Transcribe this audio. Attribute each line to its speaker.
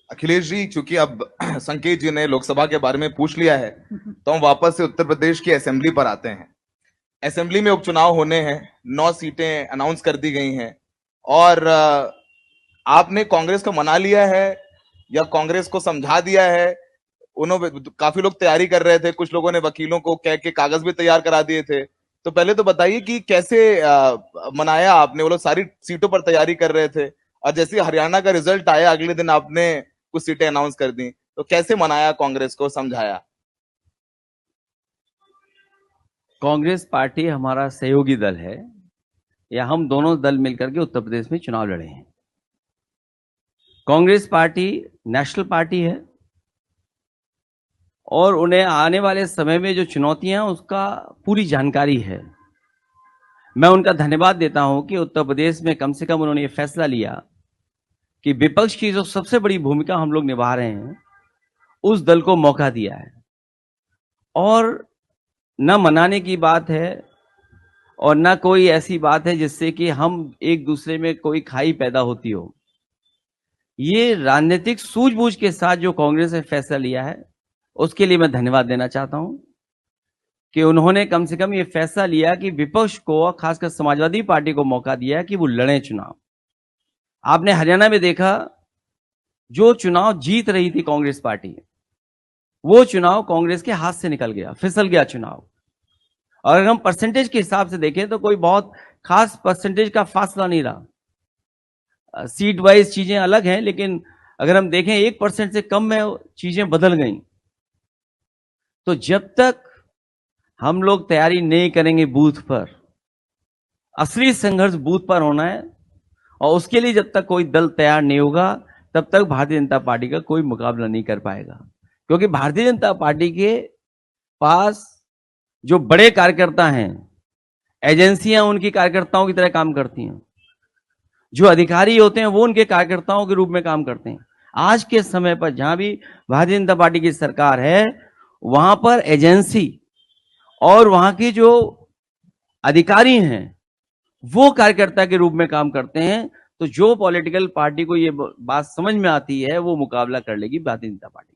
Speaker 1: अखिलेश जी, चूंकि अब संकेत जी ने लोकसभा के बारे में पूछ लिया है, तो हम वापस से उत्तर प्रदेश की असेंबली पर आते हैं। असेंबली में उपचुनाव होने हैं, 9 सीटें अनाउंस कर दी गई हैं, और आपने कांग्रेस को मना लिया है या कांग्रेस को समझा दिया है? उन्होंने, काफी लोग तैयारी कर रहे थे, कुछ लोगों ने वकीलों को कह के कागज भी तैयार करा दिए थे। तो पहले तो बताइए कि कैसे मनाया आपने? वो लोग सारी सीटों पर तैयारी कर रहे थे, और जैसे हरियाणा का रिजल्ट आया अगले दिन आपने कुछ सीटें अनाउंस कर दी, तो कैसे मनाया, कांग्रेस को समझाया?
Speaker 2: कांग्रेस पार्टी हमारा सहयोगी दल है, या हम दोनों दल मिलकर के उत्तर प्रदेश में चुनाव लड़े हैं। कांग्रेस पार्टी नेशनल पार्टी है और उन्हें आने वाले समय में जो चुनौतियां उसका पूरी जानकारी है। मैं उनका धन्यवाद देता हूं कि उत्तर प्रदेश में कम से कम उन्होंने ये फैसला लिया कि विपक्ष की जो सबसे बड़ी भूमिका हम लोग निभा रहे हैं उस दल को मौका दिया है। और न मनाने की बात है और न कोई ऐसी बात है जिससे कि हम एक दूसरे में कोई खाई पैदा होती हो। ये राजनीतिक सूझबूझ के साथ जो कांग्रेस ने फैसला लिया है उसके लिए मैं धन्यवाद देना चाहता हूं कि उन्होंने कम से कम ये फैसला लिया कि विपक्ष को, खासकर समाजवादी पार्टी को मौका दिया कि वो लड़े चुनाव। आपने हरियाणा में देखा, जो चुनाव जीत रही थी कांग्रेस पार्टी, वो चुनाव कांग्रेस के हाथ से निकल गया, फिसल गया चुनाव। और अगर हम परसेंटेज के हिसाब से देखें तो कोई बहुत खास परसेंटेज का फासला नहीं रहा। सीट वाइज चीजें अलग हैं, लेकिन अगर हम देखें 1% से कम में चीजें बदल गई। तो जब तक हम लोग तैयारी नहीं करेंगे बूथ पर, असली संघर्ष बूथ पर होना है, और उसके लिए जब तक कोई दल तैयार नहीं होगा तब तक भारतीय जनता पार्टी का कोई मुकाबला नहीं कर पाएगा। क्योंकि भारतीय जनता पार्टी के पास जो बड़े कार्यकर्ता हैं, एजेंसियां उनकी कार्यकर्ताओं की तरह काम करती हैं, जो अधिकारी होते हैं वो उनके कार्यकर्ताओं के रूप में काम करते हैं। आज के समय पर जहां भी भारतीय जनता पार्टी की सरकार है, वहां पर एजेंसी और वहां की जो अधिकारी हैं वो कार्यकर्ता के रूप में काम करते हैं। तो जो पॉलिटिकल पार्टी को ये बात समझ में आती है वो मुकाबला कर लेगी भारतीय जनता पार्टी।